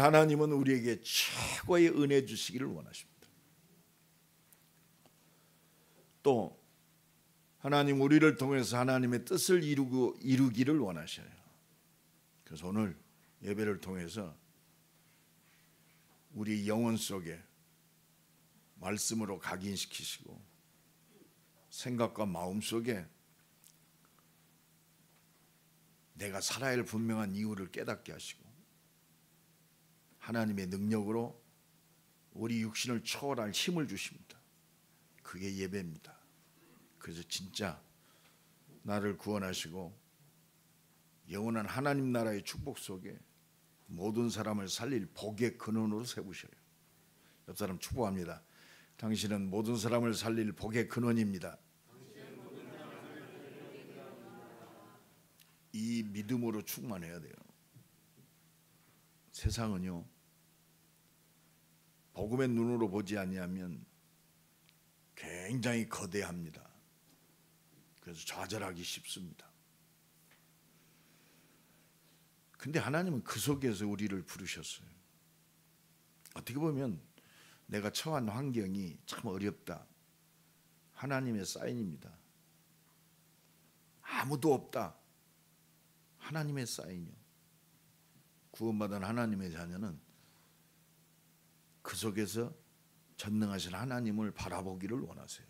오늘 하나님은 우리에게 최고의 은혜 주시기를 원하십니다. 또 하나님 우리를 통해서 하나님의 뜻을 이루기를 원하셔요. 그래서 오늘 예배를 통해서 우리 영혼 속에 말씀으로 각인시키시고 생각과 마음 속에 내가 살아야 할 분명한 이유를 깨닫게 하시고 하나님의 능력으로 우리 육신을 초월할 힘을 주십니다. 그게 예배입니다. 그래서 진짜 나를 구원하시고 영원한 하나님 나라의 축복 속에 모든 사람을 살릴 복의 근원으로 세우셔요. 옆 사람 축복합니다. 당신은 모든 사람을 살릴 복의 근원입니다. 이 믿음으로 충만해야 돼요. 세상은요 복음의 눈으로 보지 아니하면 굉장히 거대합니다. 그래서 좌절하기 쉽습니다. 근데 하나님은 그 속에서 우리를 부르셨어요. 어떻게 보면 내가 처한 환경이 참 어렵다. 하나님의 사인입니다. 아무도 없다. 하나님의 사인이요. 구원받은 하나님의 자녀는 그 속에서 전능하신 하나님을 바라보기를 원하세요.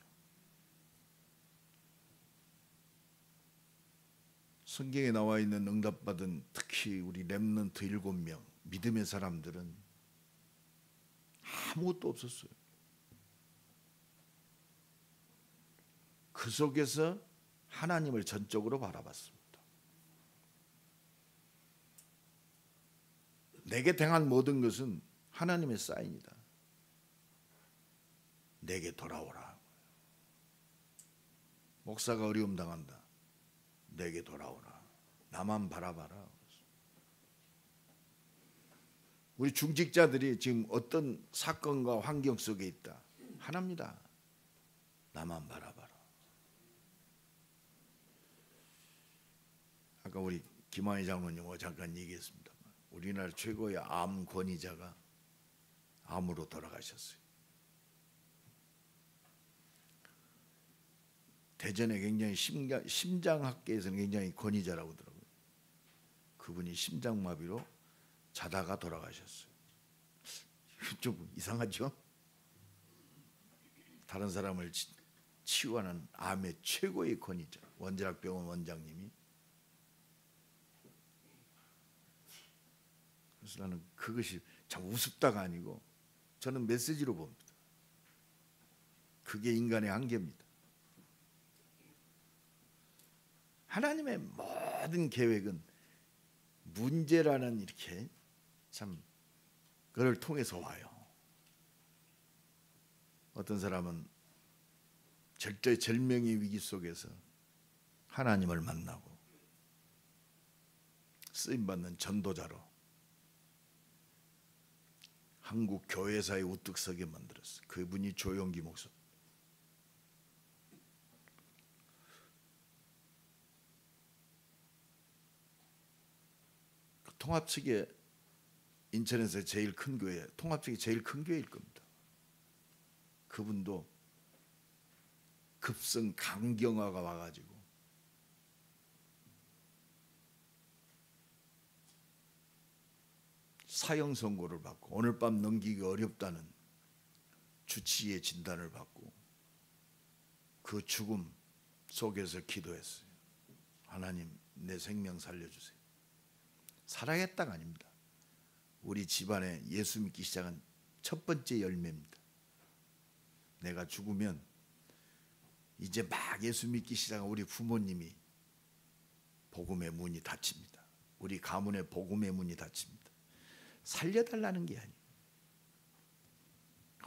성경에 나와 있는 응답받은 특히 우리 렘넌트 7명 믿음의 사람들은 아무것도 없었어요. 그 속에서 하나님을 전적으로 바라봤습니다. 내게 당한 모든 것은 하나님의 사인이다. 내게 돌아오라. 목사가 어려움 당한다. 내게 돌아오라. 나만 바라봐라. 우리 중직자들이 지금 어떤 사건과 환경 속에 있다. 하나입니다. 나만 바라봐라. 아까 우리 김한희 장로님 잠깐 얘기했습니다. 우리나라 최고의 암 권위자가 암으로 돌아가셨어요. 대전에 굉장히 심장학계에서는 굉장히 권위자라고 하더라고요. 그분이 심장마비로 자다가 돌아가셨어요. 좀 이상하죠? 다른 사람을 치유하는 암의 최고의 권위자 원자력병원 원장님이. 그래서 나는 그것이 참 우습다가 아니고 저는 메시지로 봅니다. 그게 인간의 한계입니다. 하나님의 모든 계획은 문제라는 이렇게 참 그걸 통해서 와요. 어떤 사람은 절명의 위기 속에서 하나님을 만나고 쓰임받는 전도자로 한국 교회사에 우뚝 서게 만들었어요. 그분이 조용기 목사. 통합 측에 인천에서 제일 큰 교회, 통합 측이 제일 큰 교회일 겁니다. 그분도 급성 강경화가 와가지고 사형 선고를 받고 오늘 밤 넘기기 어렵다는 주치의의 진단을 받고 그 죽음 속에서 기도했어요. 하나님 내 생명 살려주세요. 살아야겠다가 아닙니다. 우리 집안에 예수 믿기 시작한 첫 번째 열매입니다. 내가 죽으면 이제 막 예수 믿기 시작한 우리 부모님이 복음의 문이 닫힙니다. 우리 가문의 복음의 문이 닫힙니다. 살려달라는 게 아니에요.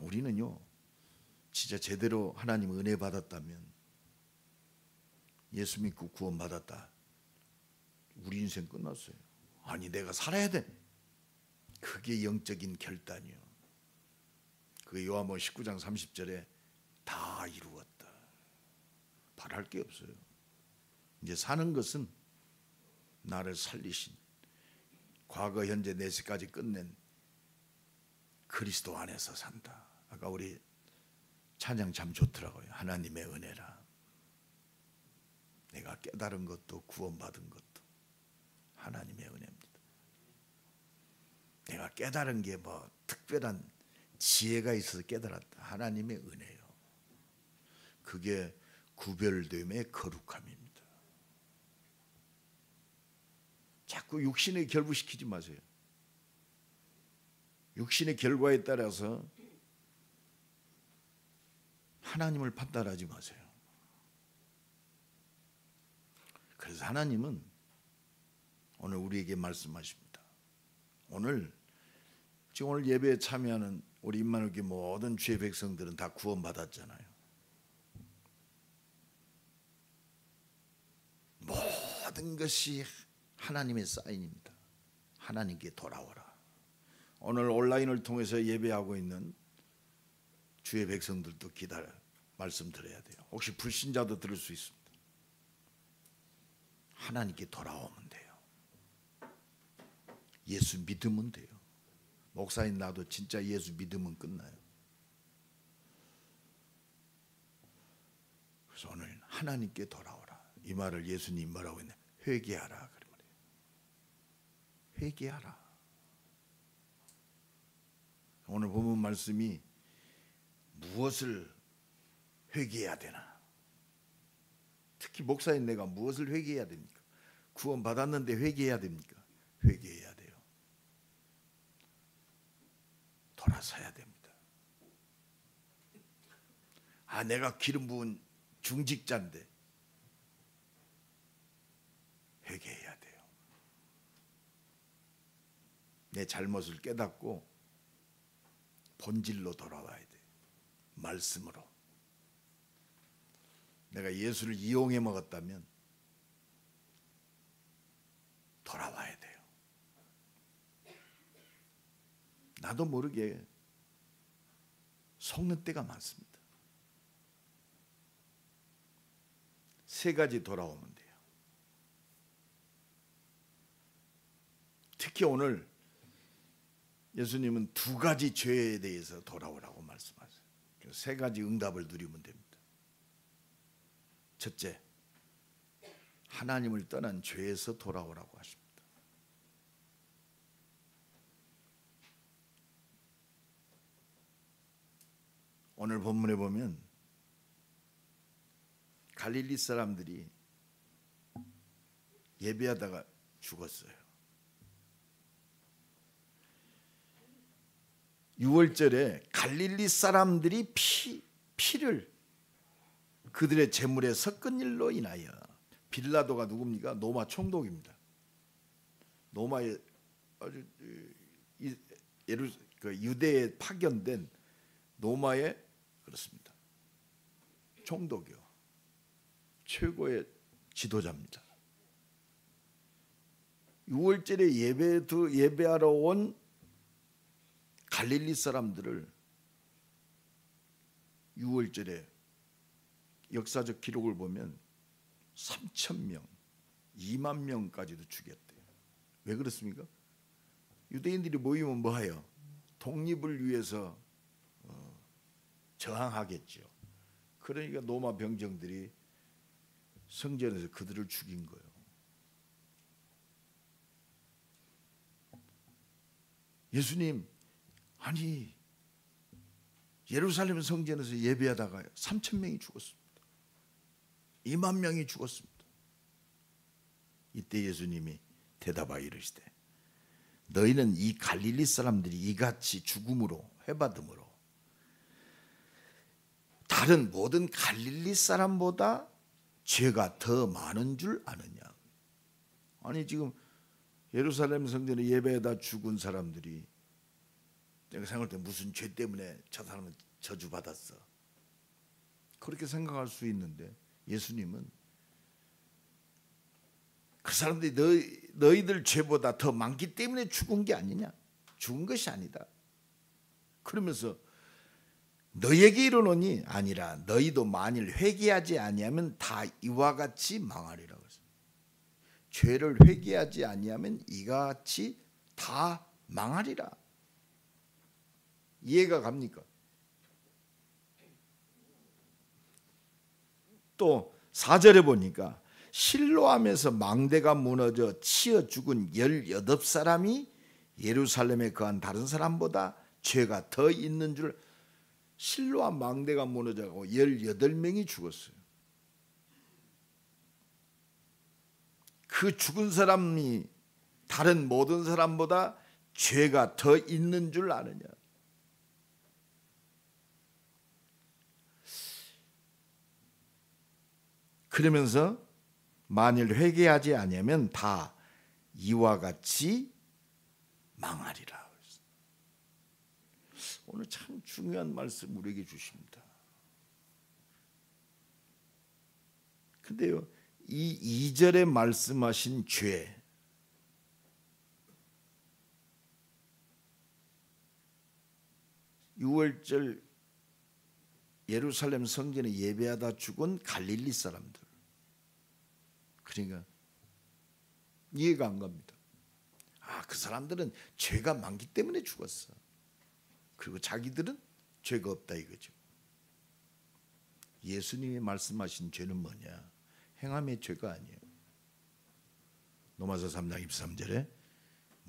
우리는요 진짜 제대로 하나님 은혜 받았다면 예수 믿고 구원 받았다. 우리 인생 끝났어요. 아니 내가 살아야 돼. 그게 영적인 결단이요. 그 요한복음 19장 30절에 다 이루었다. 바랄 게 없어요. 이제 사는 것은 나를 살리신 과거 현재 내세까지 끝낸 그리스도 안에서 산다. 아까 우리 찬양 참 좋더라고요. 하나님의 은혜라. 내가 깨달은 것도 구원받은 것도 하나님의 은혜입니다. 내가 깨달은 게 뭐 특별한 지혜가 있어서 깨달았다. 하나님의 은혜요. 그게 구별됨의 거룩함입니다. 자꾸 육신에 결부시키지 마세요. 육신의 결과에 따라서 하나님을 판단하지 마세요. 그래서 하나님은 오늘 우리에게 말씀하십니다. 오늘 예배에 참여하는 우리 임마누엘 모든 주의 백성들은 다 구원받았잖아요. 모든 것이 하나님의 사인입니다. 하나님께 돌아오라. 오늘 온라인을 통해서 예배하고 있는 주의 백성들도 기다려 말씀 드려야 돼요. 혹시 불신자도 들을 수 있습니다. 하나님께 돌아오면 돼요. 예수 믿으면 돼요. 목사인 나도 진짜 예수 믿으면 끝나요. 그래서 오늘 하나님께 돌아오라. 이 말을 예수님 뭐라고 했냐? 회개하라. 그런 말이에요. 회개하라. 오늘 본문 말씀이 무엇을 회개해야 되나? 특히 목사인 내가 무엇을 회개해야 됩니까? 구원 받았는데 회개해야 됩니까? 회개해야 돼요. 돌아서야 됩니다. 내가 기름 부은 중직자인데 회개해야 돼요. 내 잘못을 깨닫고 본질로 돌아와야 돼. 말씀으로. 내가 예수를 이용해 먹었다면 돌아와야 돼요. 나도 모르게 속는 때가 많습니다. 세 가지 돌아오면 돼요. 특히 오늘 예수님은 두 가지 죄에 대해서 돌아오라고 말씀하세요. 그래서 세 가지 응답을 누리면 됩니다. 첫째, 하나님을 떠난 죄에서 돌아오라고 하십니다. 오늘 본문에 보면 갈릴리 사람들이 예배하다가 죽었어요. 유월절에 갈릴리 사람들이 피를 그들의 재물에 섞은 일로 인하여, 빌라도가 누굽니까? 로마 총독입니다. 로마에 아주 유대에 파견된 로마의 그렇습니다. 총독이요. 최고의 지도자입니다. 유월절에 예배하러 온 갈릴리 사람들을 유월절에 역사적 기록을 보면 3,000명, 2만 명까지도 죽였대요. 왜 그렇습니까? 유대인들이 모이면 뭐해요? 독립을 위해서 저항하겠죠. 그러니까 로마 병정들이 성전에서 그들을 죽인 거예요. 예수님, 아니 예루살렘 성전에서 예배하다가 3,000명이 죽었습니다. 2만 명이 죽었습니다. 이때 예수님이 대답하여 이르시되, 너희는 이 갈릴리 사람들이 이같이 죽음으로 회받음으로 다른 모든 갈릴리 사람보다 죄가 더 많은 줄 아느냐? 아니 지금 예루살렘 성전에 예배하다 죽은 사람들이 내가 생각할 때 무슨 죄 때문에 저 사람은 저주받았어, 그렇게 생각할 수 있는데 예수님은 그 사람들이 너희들 죄보다 더 많기 때문에 죽은 게 아니냐? 죽은 것이 아니다. 그러면서 너희에게 이르노니 아니라 너희도 만일 회개하지 아니하면 다 이와 같이 망하리라 그랬어요. 죄를 회개하지 아니하면 이와 같이 다 망하리라. 이해가 갑니까? 또 4절에 보니까 실로암에서 망대가 무너져 치어 죽은 18사람이 예루살렘에 거한 다른 사람보다 죄가 더 있는 줄. 실로암 망대가 무너져가고 18명이 죽었어요. 그 죽은 사람이 다른 모든 사람보다 죄가 더 있는 줄 아느냐. 그러면서 만일 회개하지 아니하면 다 이와 같이 망하리라. 오늘 참 중요한 말씀 우리에게 주십니다. 근데요, 이 2절에 말씀하신 죄, 유월절 예루살렘 성전에 예배하다 죽은 갈릴리 사람들, 그러니까 이해가 안 갑니다. 그 사람들은 죄가 많기 때문에 죽었어. 그리고 자기들은 죄가 없다 이거죠. 예수님이 말씀하신 죄는 뭐냐? 행함의 죄가 아니에요. 로마서 3장 23절에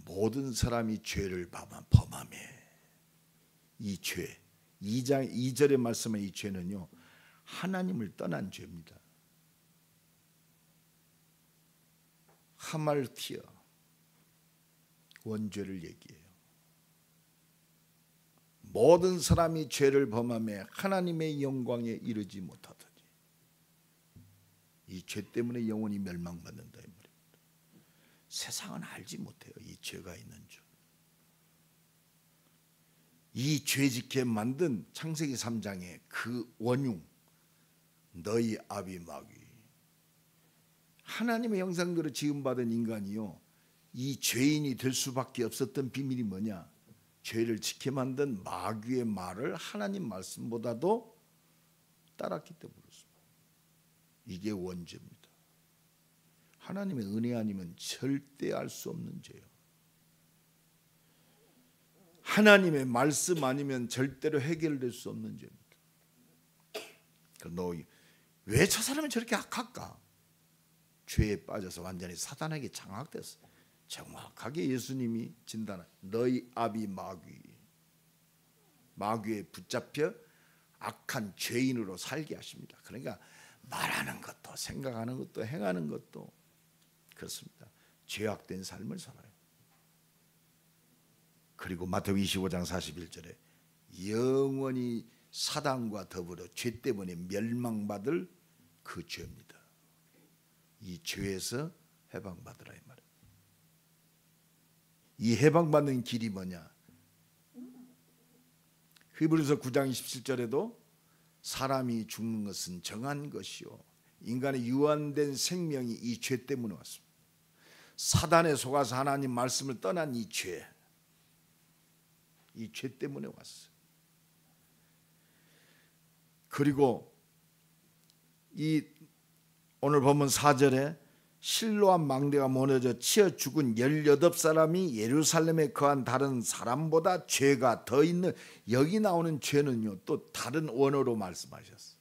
모든 사람이 죄를 범하며, 이 죄, 2장 2절에 말씀한 이 죄는요, 하나님을 떠난 죄입니다. 하말티어, 원죄를 얘기해요. 모든 사람이 죄를 범하며 하나님의 영광에 이르지 못하더니 이 죄 때문에 영원히 멸망받는다 이 말입니다. 세상은 알지 못해요, 이 죄가 있는 줄. 이 죄짓게 만든 창세기 3장의 그 원흉, 너희 아비 마귀, 하나님의 형상대로 지음받은 인간이요, 이 죄인이 될 수밖에 없었던 비밀이 뭐냐? 죄를 짓게 만든 마귀의 말을 하나님 말씀보다도 따랐기 때문에 그렇습니다. 이게 원죄입니다. 하나님의 은혜 아니면 절대 알 수 없는 죄예요. 하나님의 말씀 아니면 절대로 해결될 수 없는 죄입니다. 너 왜 저 사람이 저렇게 악할까? 죄에 빠져서 완전히 사단에게 장악됐어. 정확하게 예수님이 진단한 너희 아비 마귀에 붙잡혀 악한 죄인으로 살게 하십니다. 그러니까 말하는 것도 생각하는 것도 행하는 것도 그렇습니다. 죄악된 삶을 살아요. 그리고 마태복음 25장 41절에 영원히 사단과 더불어 죄 때문에 멸망받을 그 죄입니다. 이 죄에서 해방받으라 이 말이에요. 이 해방받는 길이 뭐냐? 히브리서 9장 27절에도 사람이 죽는 것은 정한 것이요, 인간의 유한된 생명이 이 죄 때문에 왔습니다. 사단에 속아서 하나님 말씀을 떠난 이 죄 때문에 왔어요. 그리고 이 오늘 본문 4절에 실로암 망대가 무너져 치어 죽은 18사람이 예루살렘에 거한 다른 사람보다 죄가 더 있는, 여기 나오는 죄는요, 또 다른 원어로 말씀하셨어요.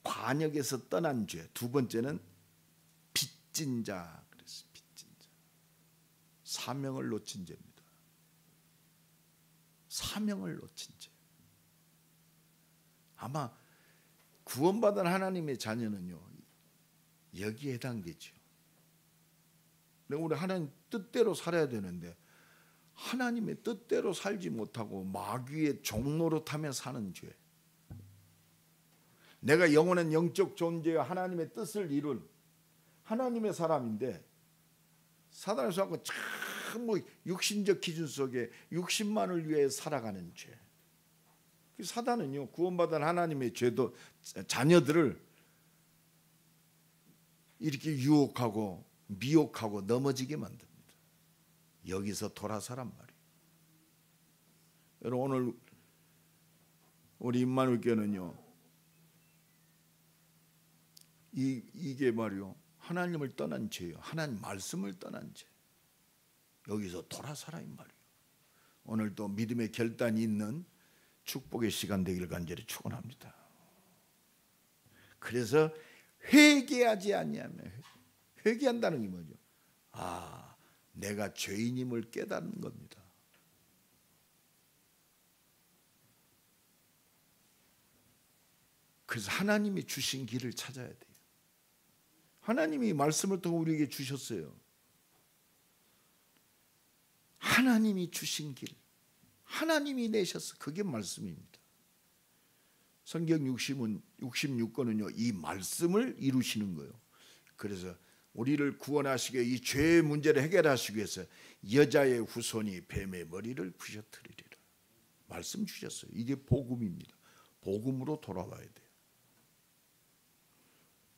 관역에서 떠난 죄. 두 번째는 빚진 자, 그랬어요. 빚진 자. 사명을 놓친 죄입니다. 사명을 놓친 죄. 아마 구원받은 하나님의 자녀는요, 여기에 해당되죠. 우리 하나님 뜻대로 살아야 되는데 하나님의 뜻대로 살지 못하고 마귀의 종노릇하며 사는 죄. 내가 영원한 영적 존재와 하나님의 뜻을 이룬 하나님의 사람인데 사단을 속고 참 육신적 기준 속에 육신만을 위해 살아가는 죄. 사단은요, 구원받은 하나님의 죄도 자녀들을 이렇게 유혹하고 미혹하고 넘어지게 만듭니다. 여기서 돌아서란 말이에요. 여러분, 오늘 우리 임마누엘 교회는요, 이게 말이요, 하나님을 떠난 죄예요. 하나님 말씀을 떠난 죄. 여기서 돌아서라 이 말이에요. 오늘도 믿음의 결단이 있는 축복의 시간 되기를 간절히 축원합니다. 그래서 회개하지 아니하면, 회개한다는 게 뭐죠? 내가 죄인임을 깨닫는 겁니다. 그래서 하나님이 주신 길을 찾아야 돼요. 하나님이 말씀을 통해 우리에게 주셨어요. 하나님이 주신 길, 하나님이 내셨어. 그게 말씀입니다. 성경 66권은요 이 말씀을 이루시는 거예요. 그래서 우리를 구원하시기 위해 이 죄의 문제를 해결하시기 위해서 여자의 후손이 뱀의 머리를 부셔뜨리리라. 말씀 주셨어요. 이게 복음입니다. 복음으로 돌아와야 돼요.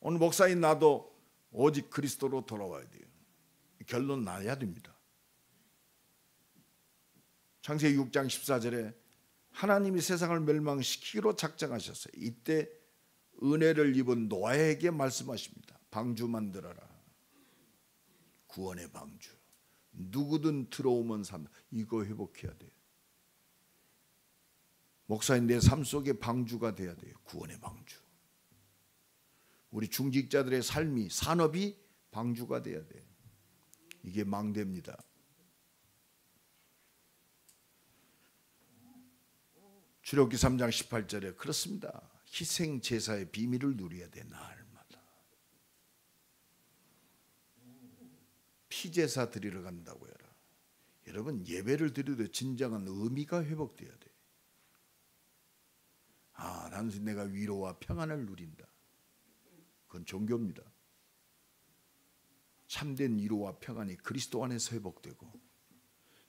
오늘 목사인 나도 오직 그리스도로 돌아와야 돼요. 결론 나야 됩니다. 창세기 6장 14절에 하나님이 세상을 멸망시키기로 작정하셨어요. 이때 은혜를 입은 노아에게 말씀하십니다. 방주 만들어라. 구원의 방주. 누구든 들어오면 산다. 이거 회복해야 돼요. 목사인 내 삶 속에 방주가 돼야 돼요. 구원의 방주. 우리 중직자들의 삶이, 산업이 방주가 돼야 돼요. 이게 망대입니다. 출애굽기 3장 18절에 그렇습니다. 희생 제사의 비밀을 누려야 돼. 날마다 피제사 드리러 간다고 해라. 여러분 예배를 드려도 진정한 의미가 회복돼야 돼. 단순히 내가 위로와 평안을 누린다. 그건 종교입니다. 참된 위로와 평안이 그리스도 안에서 회복되고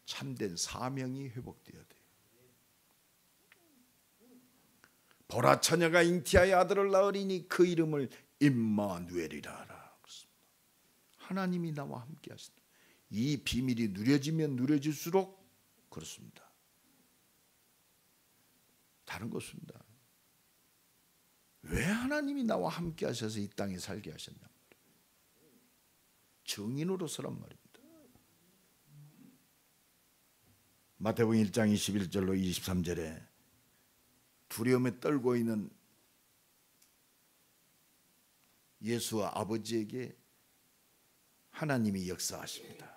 참된 사명이 회복돼야 돼. 보라 처녀가 잉티하여 아들을 낳으리니 그 이름을 임마누엘이라 하라. 그렇습니다. 하나님이 나와 함께 하신다. 이 비밀이 누려지면 누려질수록 그렇습니다. 다른 것입니다. 왜 하나님이 나와 함께 하셔서 이 땅에 살게 하셨냐 말이에요. 증인으로서란 말입니다. 마태복음 1장 21절로 23절에 두려움에 떨고 있는 예수와 아버지에게 하나님이 역사하십니다.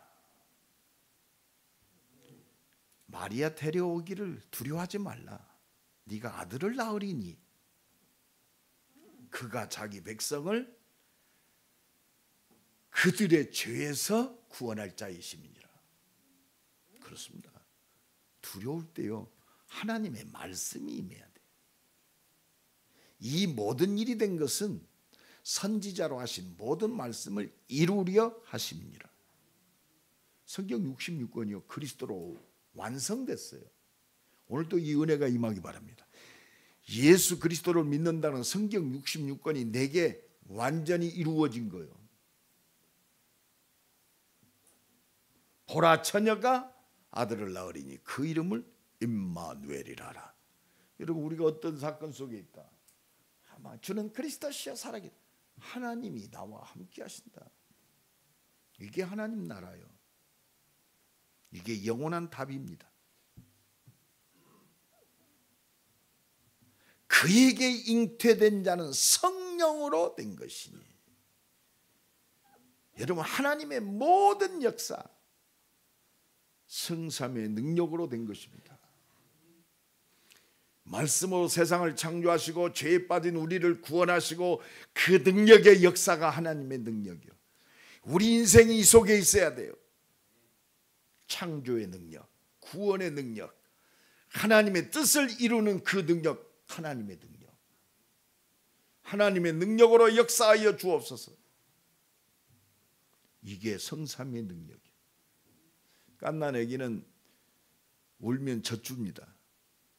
마리아 데려오기를 두려워하지 말라. 네가 아들을 낳으리니 그가 자기 백성을 그들의 죄에서 구원할 자이심이니라. 그렇습니다. 두려울 때요 하나님의 말씀이 임해야 돼요. 이 모든 일이 된 것은 선지자로 하신 모든 말씀을 이루려 하심이니라. 성경 66권이요 그리스도로 완성됐어요. 오늘도 이 은혜가 임하기 바랍니다. 예수 그리스도를 믿는다는 성경 66권이 내게 완전히 이루어진 거예요. 보라 처녀가 아들을 낳으리니 그 이름을 임마누엘이라 하라. 여러분 우리가 어떤 사건 속에 있다. 주는 그리스도시여 살아계다. 하나님이 나와 함께 하신다. 이게 하나님 나라요. 이게 영원한 답입니다. 그에게 잉태된 자는 성령으로 된 것이니. 여러분 하나님의 모든 역사 성삼의 능력으로 된 것입니다. 말씀으로 세상을 창조하시고 죄에 빠진 우리를 구원하시고 그 능력의 역사가 하나님의 능력이요. 우리 인생이 이 속에 있어야 돼요. 창조의 능력, 구원의 능력, 하나님의 뜻을 이루는 그 능력, 하나님의 능력. 하나님의 능력으로 역사하여 주옵소서. 이게 성삼의 능력이에요. 갓난 아기는 울면 젖줍니다.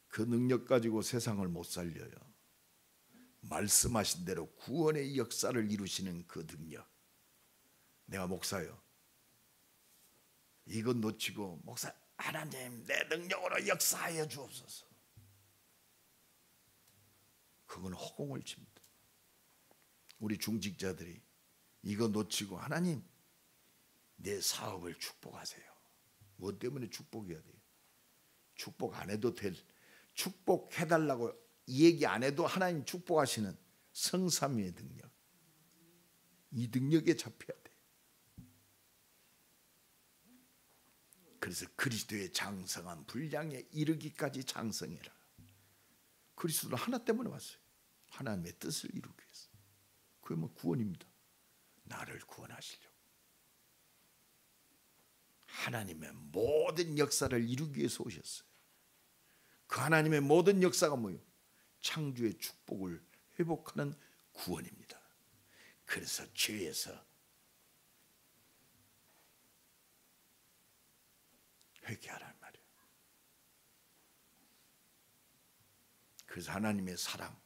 그 능력 가지고 세상을 못 살려요. 말씀하신 대로 구원의 역사를 이루시는 그 능력. 내가 목사요. 이건 놓치고 목사 하나님 내 능력으로 역사하여 주옵소서. 그건 허공을 칩니다. 우리 중직자들이 이거 놓치고 하나님 내 사업을 축복하세요. 뭐 때문에 축복해야 돼요? 축복 안 해도 될, 축복해달라고 이 얘기 안 해도 하나님 축복하시는 성삼위의 능력, 이 능력에 잡혀야 돼. 그래서 그리스도의 장성한 분량에 이르기까지 장성해라. 그리스도는 하나 때문에 왔어요. 하나님의 뜻을 이루기 위해서. 그게 뭐 구원입니다. 나를 구원하시려고. 하나님의 모든 역사를 이루기 위해서 오셨어요. 그 하나님의 모든 역사가 뭐예요? 창조의 축복을 회복하는 구원입니다. 그래서 죄에서 회개하란 말이에요. 그래서 하나님의 사랑,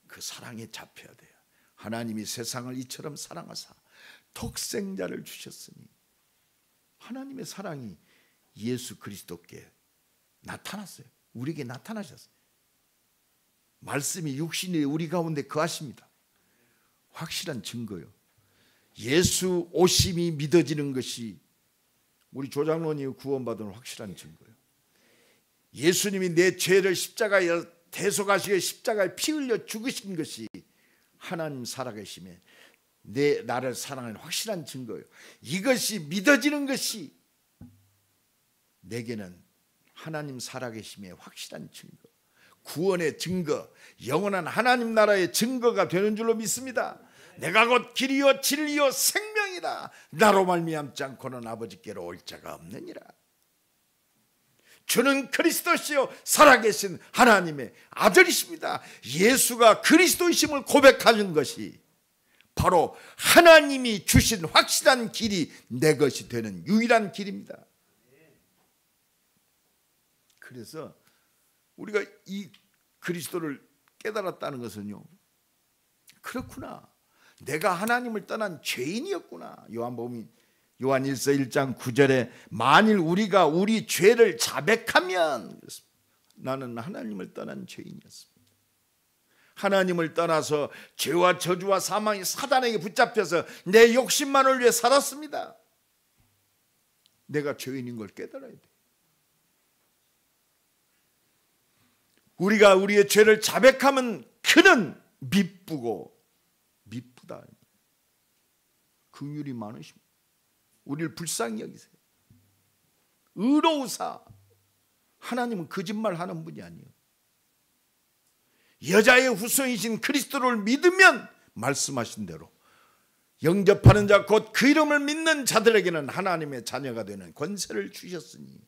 그 사랑에 잡혀야 돼요. 하나님이 세상을 이처럼 사랑하사 독생자를 주셨으니, 하나님의 사랑이 예수 그리스도께 나타났어요. 우리에게 나타나셨어요. 말씀이 육신이 우리 가운데 거하십니다. 확실한 증거요. 예수 오심이 믿어지는 것이 우리 조장로님이 구원받은 확실한 증거예요. 예수님이 내 죄를 십자가에 대속하시고 십자가에 피 흘려 죽으신 것이 하나님 살아계심에 나를 사랑하는 확실한 증거예요. 이것이 믿어지는 것이 내게는 하나님 살아계심의 확실한 증거, 구원의 증거, 영원한 하나님 나라의 증거가 되는 줄로 믿습니다. 내가 곧 길이요 진리요 생명이다. 나로 말미암지 않고는 아버지께로 올 자가 없느니라. 주는 그리스도시요 살아계신 하나님의 아들이십니다. 예수가 그리스도이심을 고백하는 것이 바로 하나님이 주신 확실한 길이 내 것이 되는 유일한 길입니다. 그래서 우리가 이 그리스도를 깨달았다는 것은요, 그렇구나, 내가 하나님을 떠난 죄인이었구나. 요한 1서 1장 9절에 만일 우리가 우리 죄를 자백하면, 나는 하나님을 떠난 죄인이었습니다. 하나님을 떠나서 죄와 저주와 사망이 사단에게 붙잡혀서 내 욕심만을 위해 살았습니다. 내가 죄인인 걸 깨달아야 돼. 우리가 우리의 죄를 자백하면 그는 미쁘고 미쁘다. 긍휼이 많으십니다. 우리를 불쌍히 여기세요. 의로우사. 하나님은 거짓말하는 분이 아니에요. 여자의 후손이신 그리스도를 믿으면 말씀하신 대로 영접하는 자 곧 그 이름을 믿는 자들에게는 하나님의 자녀가 되는 권세를 주셨으니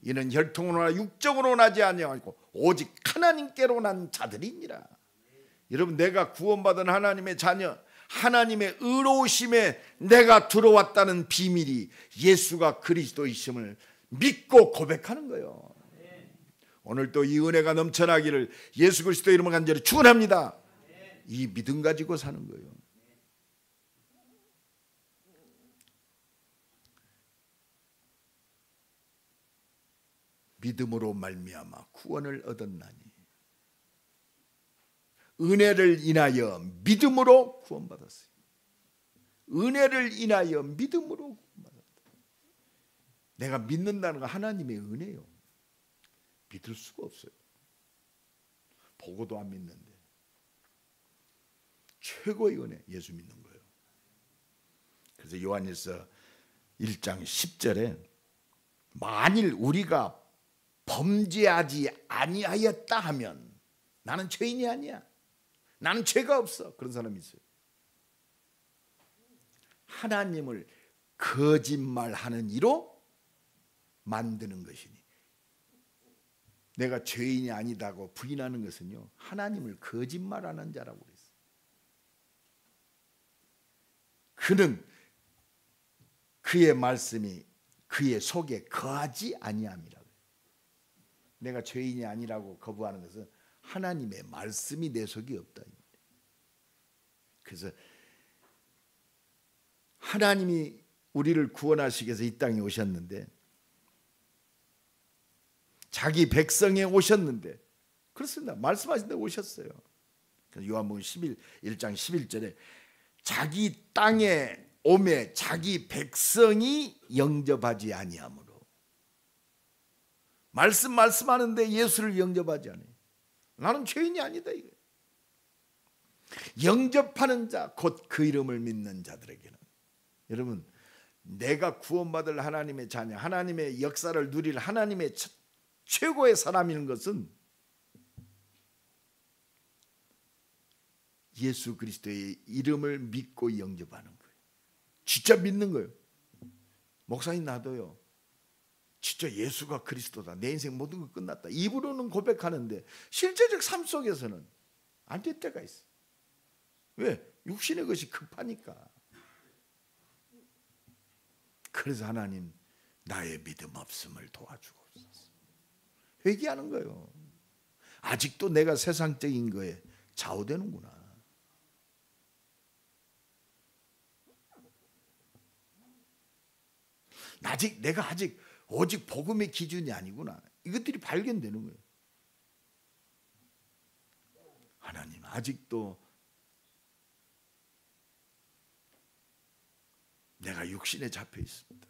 이는 혈통으로나 육적으로 나지 아니하고 오직 하나님께로 난 자들이니라. 여러분, 내가 구원받은 하나님의 자녀, 하나님의 의로우심에 내가 들어왔다는 비밀이 예수가 그리스도이심을 믿고 고백하는 거예요. 오늘도 이 은혜가 넘쳐나기를 예수 그리스도의 이름으로 간절히 축원합니다. 이 믿음 가지고 사는 거예요. 믿음으로 말미암아 구원을 얻었나니, 은혜를 인하여 믿음으로 구원받았어요. 은혜를 인하여 믿음으로 구원받았다. 내가 믿는다는 건 하나님의 은혜요. 믿을 수가 없어요. 보고도 안 믿는데 최고의 은혜, 예수 믿는 거예요. 그래서 요한일서 1장 10절에 만일 우리가 범죄하지 아니하였다 하면, 나는 죄인이 아니야, 나는 죄가 없어, 그런 사람이 있어요. 하나님을 거짓말하는 이로 만드는 것이니, 내가 죄인이 아니다고 부인하는 것은요, 하나님을 거짓말하는 자라고 그랬어요. 그는 그의 말씀이 그의 속에 거하지 아니함이라고. 내가 죄인이 아니라고 거부하는 것은 하나님의 말씀이 내 속에 없다. 그래서 하나님이 우리를 구원하시기 위해서 이 땅에 오셨는데, 자기 백성에 오셨는데, 그렇습니다. 말씀하신 데 오셨어요. 요한복음 1장 11절에 자기 땅에 오매 자기 백성이 영접하지 아니하므로 말씀하는데 예수를 영접하지 않아요. 나는 죄인이 아니다 이거예요. 영접하는 자, 곧 그 이름을 믿는 자들에게는, 여러분, 내가 구원받을 하나님의 자녀, 하나님의 역사를 누릴 하나님의 최고의 사람인 것은 예수 그리스도의 이름을 믿고 영접하는 거예요. 진짜 믿는 거예요. 목사님, 나도요, 진짜 예수가 그리스도다, 내 인생 모든 거 끝났다, 입으로는 고백하는데 실제적 삶 속에서는 안 될 때가 있어요. 왜? 육신의 것이 급하니까. 그래서 하나님, 나의 믿음 없음을 도와주옵소서. 회개하는 거예요. 아직도 내가 세상적인 거에 좌우되는구나. 내가 아직 오직 복음의 기준이 아니구나. 이것들이 발견되는 거예요. 하나님, 아직도 내가 육신에 잡혀 있습니다.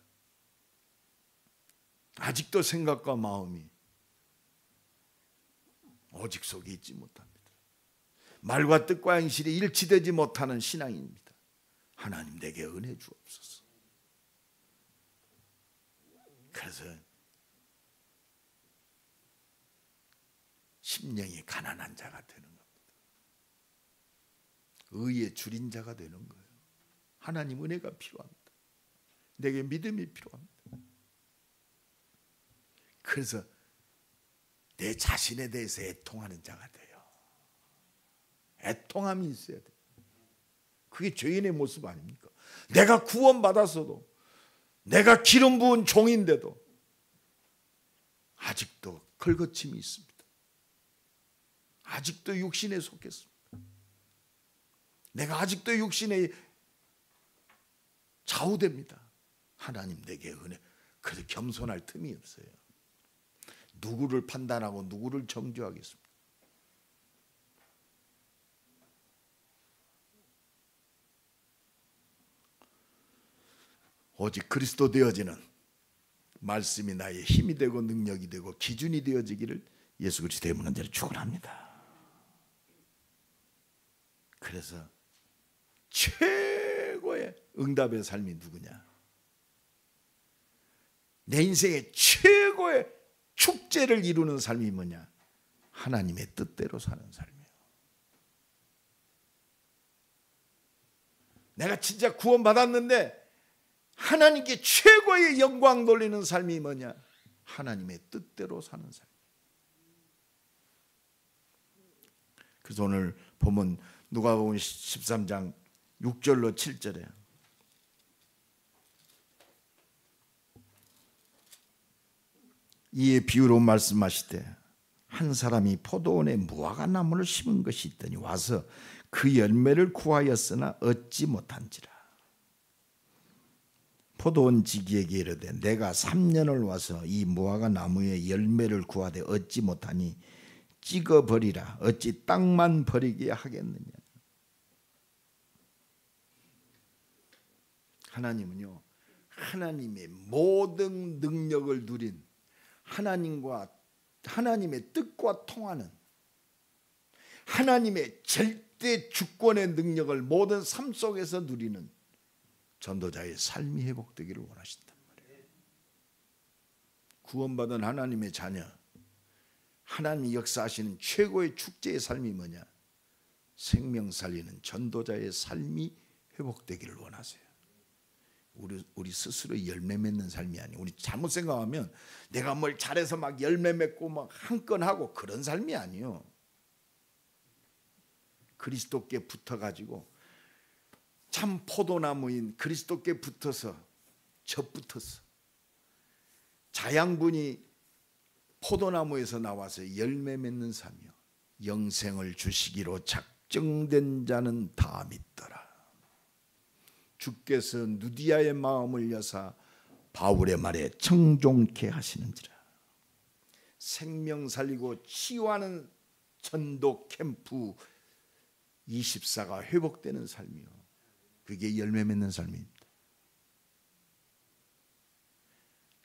아직도 생각과 마음이 오직 속에 있지 못합니다. 말과 뜻과 행실이 일치되지 못하는 신앙입니다. 하나님, 내게 은혜 주옵소서. 그래서 심령이 가난한 자가 되는 겁니다. 의에 줄인 자가 되는 거예요. 하나님 은혜가 필요합니다. 내게 믿음이 필요합니다. 그래서 내 자신에 대해서 애통하는 자가 돼요. 애통함이 있어야 돼요. 그게 죄인의 모습 아닙니까? 내가 구원받았어도, 내가 기름 부은 종인데도 아직도 걸거침이 있습니다. 아직도 육신에 속했습니다. 내가 아직도 육신에 좌우됩니다. 하나님, 내게 은혜. 그래서 겸손할 틈이 없어요. 누구를 판단하고 누구를 정죄하겠습니까? 오직 그리스도 되어지는 말씀이 나의 힘이 되고 능력이 되고 기준이 되어지기를 예수 그리스도의 문제를 축원합니다. 그래서 최고의 응답의 삶이 누구냐? 내 인생의 최고의 축제를 이루는 삶이 뭐냐? 하나님의 뜻대로 사는 삶이에요. 내가 진짜 구원받았는데 하나님께 최고의 영광 돌리는 삶이 뭐냐? 하나님의 뜻대로 사는 삶. 그래서 오늘 보면 누가복음 13장 6절로 7절에 이에 비유로 말씀하시되, 한 사람이 포도원에 무화과 나무를 심은 것이 있더니 와서 그 열매를 구하였으나 얻지 못한지라. 포도원 지기에게 이르되, 내가 3년을 와서 이 무화과 나무의 열매를 구하되 얻지 못하니 찍어버리라. 어찌 땅만 버리게 하겠느냐. 하나님은요, 하나님의 모든 능력을 누린, 하나님과 하나님의 뜻과 통하는 하나님의 절대 주권의 능력을 모든 삶 속에서 누리는 전도자의 삶이 회복되기를 원하신단 말이에요. 구원받은 하나님의 자녀, 하나님이 역사하시는 최고의 축제의 삶이 뭐냐? 생명 살리는 전도자의 삶이 회복되기를 원하세요. 우리 스스로 열매 맺는 삶이 아니에요. 우리 잘못 생각하면 내가 뭘 잘해서 막 열매 맺고 막 한 건 하고 그런 삶이 아니에요. 그리스도께 붙어가지고 참 포도나무인 그리스도께 붙어서 젖붙어서 자양분이 포도나무에서 나와서 열매 맺는 삶이요. 영생을 주시기로 작정된 자는 다 믿더라. 주께서 누디아의 마음을 여사 바울의 말에 청종케 하시는지라. 생명 살리고 치유하는 전도 캠프 24가 회복되는 삶이요. 그게 열매 맺는 삶입니다.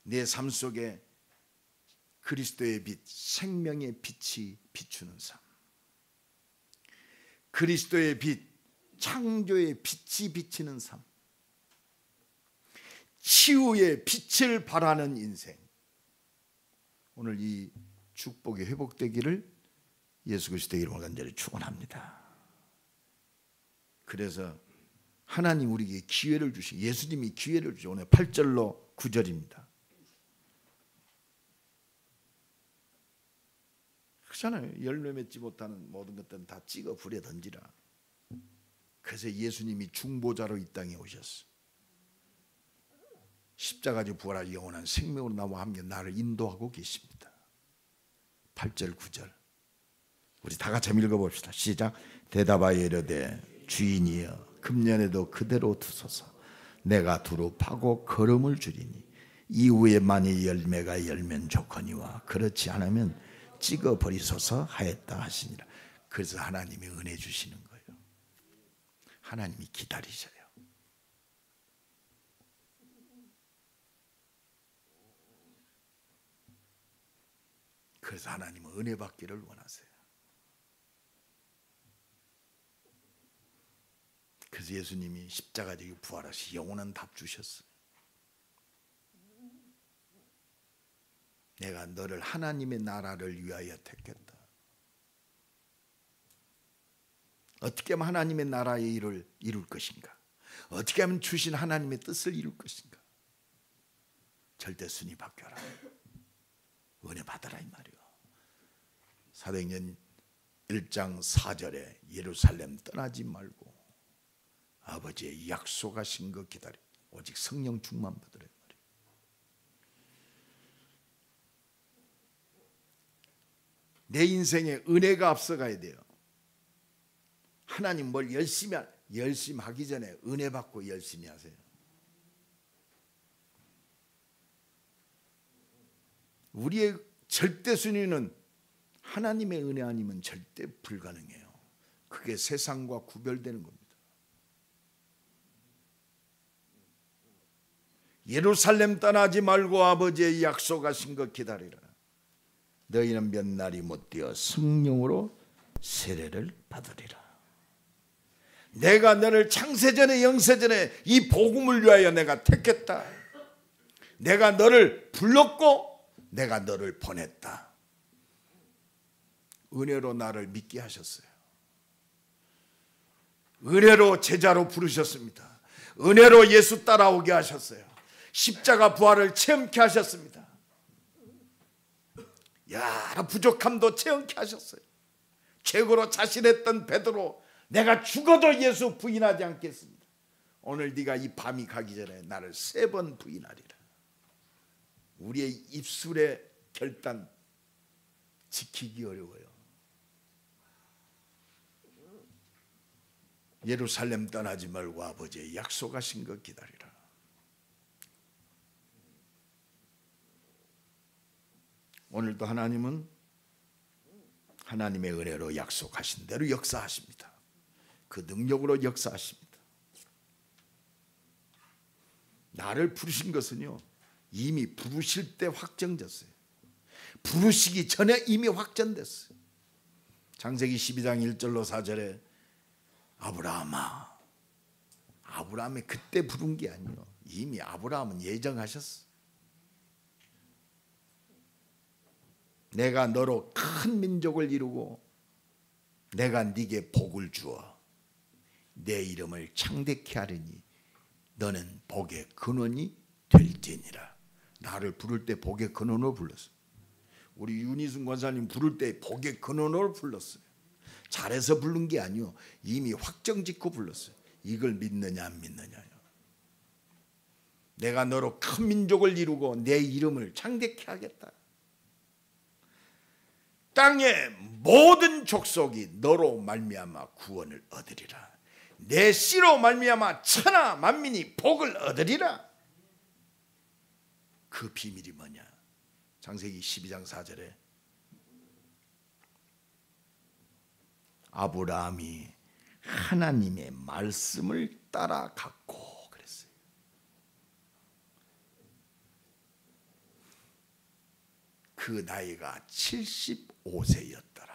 내 삶 속에 그리스도의 빛, 생명의 빛이 비추는 삶. 그리스도의 빛, 창조의 빛이 비치는 삶. 치유의 빛을 발하는 인생. 오늘 이 축복이 회복되기를 예수 그리스도의 이름으로 간절히 축원합니다. 그래서 하나님 우리에게 기회를 주시, 예수님이 기회를 주시. 오늘 8절로 9절입니다. 그렇잖아요. 열매 맺지 못하는 모든 것들은 다 찍어 불에 던지라. 그래서 예수님이 중보자로 이 땅에 오셨어요. 십자가지 부활하여 영원한 생명으로 나와 함께 나를 인도하고 계십니다. 8절 9절 우리 다 같이 읽어봅시다. 시작. 대답하여 이르되 주인이여 금년에도 그대로 두소서. 내가 두루 파고 걸음을 줄이니 이후에 만일 열매가 열면 좋거니와 그렇지 않으면 찍어 버리소서 하였다 하시니라. 그래서 하나님이 은혜 주시는 거예요. 하나님이 기다리셔요. 그래서 하나님은 은혜 받기를 원하세요. 그래서 예수님이 십자가지고 부활하시 영원한 답 주셨어요. 내가 너를 하나님의 나라를 위하여 택했다. 어떻게 하면 하나님의 나라의 일을 이룰 것인가? 어떻게 하면 주신 하나님의 뜻을 이룰 것인가? 절대 순위 바뀌어라. 은혜 받아라 이 말이요. 사도행전 1장 4절에 예루살렘 떠나지 말고 아버지의 약속하신 것 기다려. 오직 성령 충만 받으라 이 말이요. 내 인생에 은혜가 앞서가야 돼요. 하나님 뭘 열심히 하기 전에 은혜 받고 열심히 하세요. 우리의 절대 순위는 하나님의 은혜 아니면 절대 불가능해요. 그게 세상과 구별되는 겁니다. 예루살렘 떠나지 말고 아버지의 약속하신 것 기다리라. 너희는 몇 날이 못되어 성령으로 세례를 받으리라. 내가 너를 창세전에 영세전에 이 복음을 위하여 내가 택했다. 내가 너를 불렀고 내가 너를 보냈다. 은혜로 나를 믿게 하셨어요. 은혜로 제자로 부르셨습니다. 은혜로 예수 따라오게 하셨어요. 십자가 부활을 체험케 하셨습니다. 여러 부족함도 체험케 하셨어요. 최고로 자신했던 베드로, 내가 죽어도 예수 부인하지 않겠습니다. 오늘 네가 이 밤이 가기 전에 나를 3번 부인하리라. 우리의 입술의 결단 지키기 어려워요. 예루살렘 떠나지 말고 아버지의 약속하신 것 기다리라. 오늘도 하나님은 하나님의 은혜로 약속하신 대로 역사하십니다. 그 능력으로 역사하십니다. 나를 부르신 것은요, 이미 부르실 때 확정됐어요. 부르시기 전에 이미 확정됐어요. 창세기 12장 1절로 4절에 아브라함아, 아브라함이 그때 부른 게 아니에요. 이미 아브라함은 예정하셨어. 내가 너로 큰 민족을 이루고 내가 네게 복을 주어 내 이름을 창대케 하리니 너는 복의 근원이 될지니라. 나를 부를 때 복의 근원으로 불렀어요. 우리 윤희순 권사님 부를 때 복의 근원으로 불렀어요. 잘해서 부른 게 아니요, 이미 확정짓고 불렀어요. 이걸 믿느냐 안 믿느냐요. 내가 너로 큰 민족을 이루고 내 이름을 창대케 하겠다. 땅의 모든 족속이 너로 말미암아 구원을 얻으리라. 내 씨로 말미암아 천하 만민이 복을 얻으리라. 그 비밀이 뭐냐? 창세기 12장 4절에 아브라함이 하나님의 말씀을 따라갔고 그랬어요. 그 나이가 75세였더라.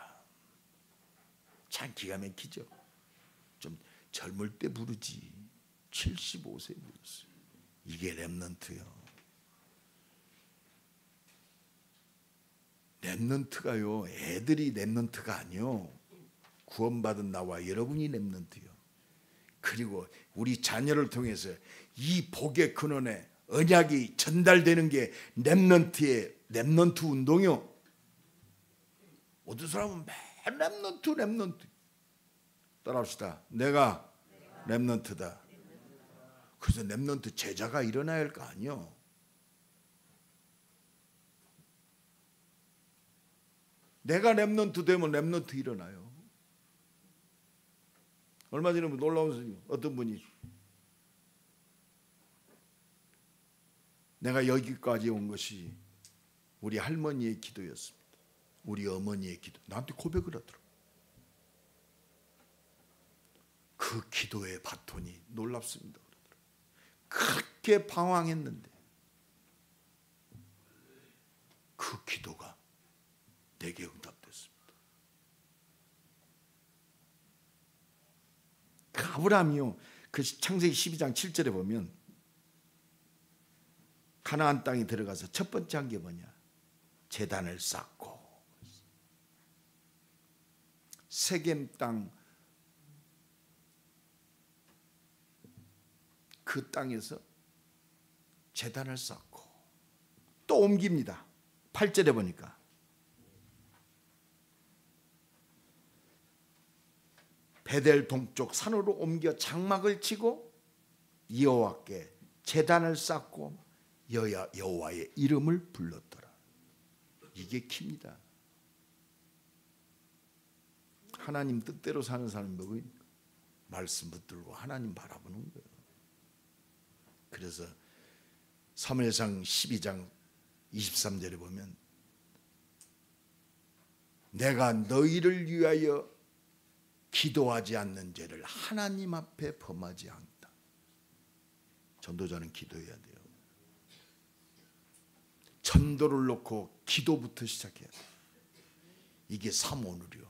참 기가 막히죠. 좀 젊을 때 부르지 75세에 불렀어요. 이게 렘넌트요. 렘넌트가요, 애들이 렘넌트가 아니요, 구원받은 나와 여러분이 렘넌트요. 그리고 우리 자녀를 통해서 이 복의 근원에 언약이 전달되는 게 렘넌트의 렘넌트 운동이요. 어떤 사람은 매일 렘넌트 따라합시다. 내가 렘넌트다. 그래서 렘넌트 제자가 일어나야 할 거 아니요. 내가 렘넌트 되면 렘넌트 일어나요. 얼마 전에 놀라운 스님 어떤 분이 내가 여기까지 온 것이 우리 할머니의 기도였습니다. 우리 어머니의 기도. 나한테 고백을 하더라고요. 그 기도의 바톤이 놀랍습니다. 그렇게 방황했는데 그 기도가 내게 응답됐습니다. 그 아브라함이요, 그 창세기 12장 7절에 보면 가나안 땅에 들어가서 첫 번째 한 게 뭐냐? 제단을 쌓고 세겜 땅 그 땅에서 제단을 쌓고 또 옮깁니다. 8절에 보니까 베델 동쪽 산으로 옮겨 장막을 치고 여호와께 제단을 쌓고 여호와의 이름을 불렀더라. 이게 키입니다. 하나님 뜻대로 사는 사람이 뭐입니까? 말씀 붙들고 하나님 바라보는 거예요. 그래서 사무엘상 12장 23절에 보면 내가 너희를 위하여 기도하지 않는 죄를 하나님 앞에 범하지 않다. 전도자는 기도해야 돼요. 전도를 놓고 기도부터 시작해야 돼요. 이게 삼오늘이요.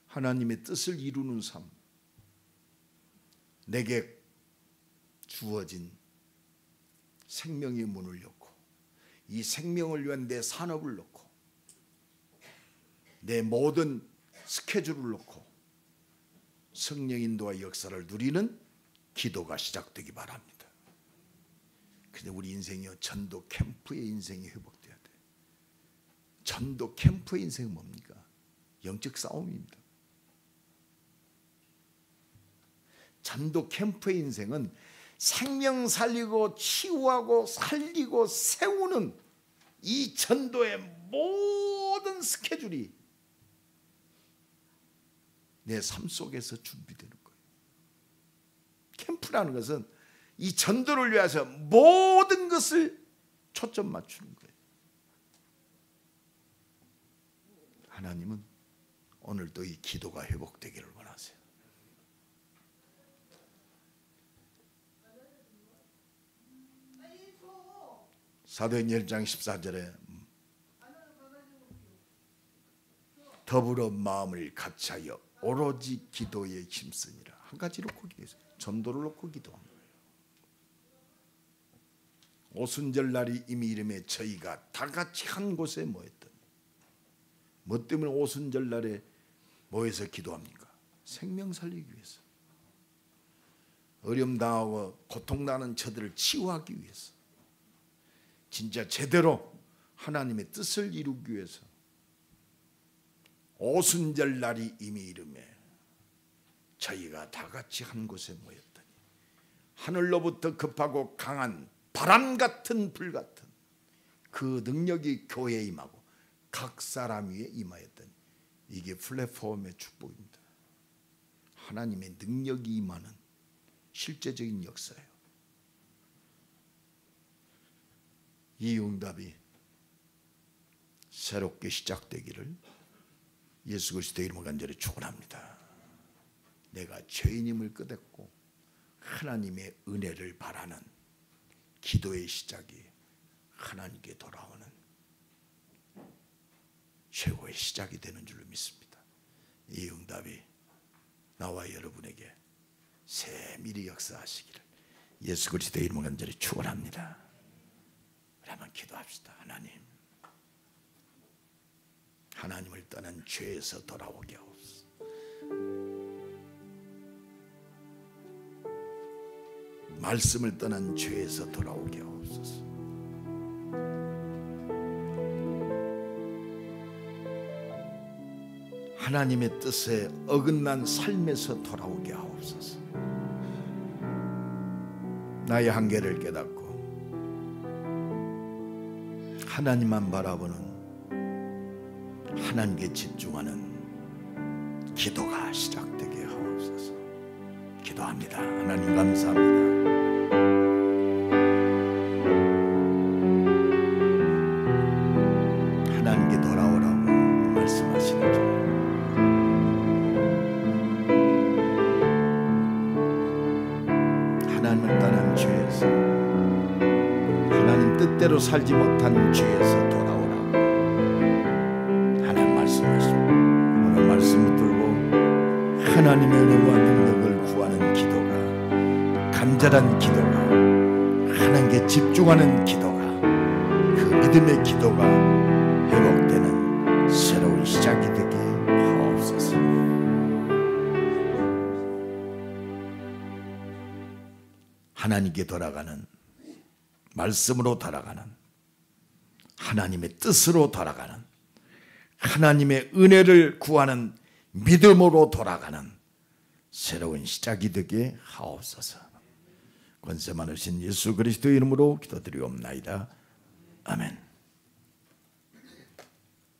하나님의 뜻을 이루는 삶. 내게 주어진 생명의 문을 열고 이 생명을 위한 내 산업을 놓고 내 모든 스케줄을 놓고 성령 인도와 역사를 누리는 기도가 시작되기 바랍니다. 근데 우리 인생이요, 전도 캠프의 인생이 회복돼야 돼. 전도 캠프의 인생은 뭡니까? 영적 싸움입니다. 전도 캠프의 인생은 생명 살리고 치유하고 살리고 세우는 이 전도의 모든 스케줄이 내 삶 속에서 준비되는 거예요. 캠프라는 것은 이 전도를 위해서 모든 것을 초점 맞추는 거예요. 하나님은 오늘도 이 기도가 회복되기를 원하세요. 사도행전 1장 14절에 더불어 마음을 같이하여 오로지 기도에 힘쓰니라. 한 가지로 기도했어요. 전도를 놓고 기도한 거예요. 오순절 날이 이미 이름에 저희가 다 같이 한 곳에 모였더니, 뭐 때문에 오순절 날에 모여서 기도합니까? 생명 살리기 위해서, 어려움 당하고 고통나는 저들을 치유하기 위해서, 진짜 제대로 하나님의 뜻을 이루기 위해서 오순절 날이 이미 이름에 저희가 다 같이 한 곳에 모였더니 하늘로부터 급하고 강한 바람 같은 불 같은 그 능력이 교회에 임하고 각 사람 위에 임하였더니, 이게 플랫폼의 축복입니다. 하나님의 능력이 임하는 실제적인 역사예요. 이 응답이 새롭게 시작되기를 예수 그리스도의 이름으로 간절히 축원합니다. 내가 죄인임을 깨닫고 하나님의 은혜를 바라는 기도의 시작이 하나님께 돌아오는 최고의 시작이 되는 줄로 믿습니다. 이 응답이 나와 여러분에게 세밀히 역사하시기를 예수 그리스도의 이름으로 간절히 축원합니다. 우리 한번 기도합시다. 하나님을 떠난 죄에서 돌아오게 하옵소서. 말씀을 떠난 죄에서 돌아오게 하옵소서. 하나님의 뜻에 어긋난 삶에서 돌아오게 하옵소서. 나의 한계를 깨닫고 하나님만 바라보는 하나님께 집중하는 기도가 시작되게 하옵소서. 기도합니다. 하나님 감사합니다. 하나님께 돌아오라고 말씀하시는 줄 하나님을 떠난 죄에서 하나님 뜻대로 살지 못한 죄에서 돌아오라고 하나님 말씀하십니다. 오늘 말씀을 들고 하나님의 은혜와 능력을 구하는 기도가, 간절한 기도가, 하나님께 집중하는 기도가, 그 믿음의 기도가 회복되는 새로운 시작이 되게 하옵소서. 하나님께 돌아가는, 말씀으로 돌아가는, 하나님의 뜻으로 돌아가는, 하나님의 은혜를 구하는 믿음으로 돌아가는 새로운 시작이 되게 하옵소서. 권세 많으신 예수 그리스도의 이름으로 기도드리옵나이다. 아멘.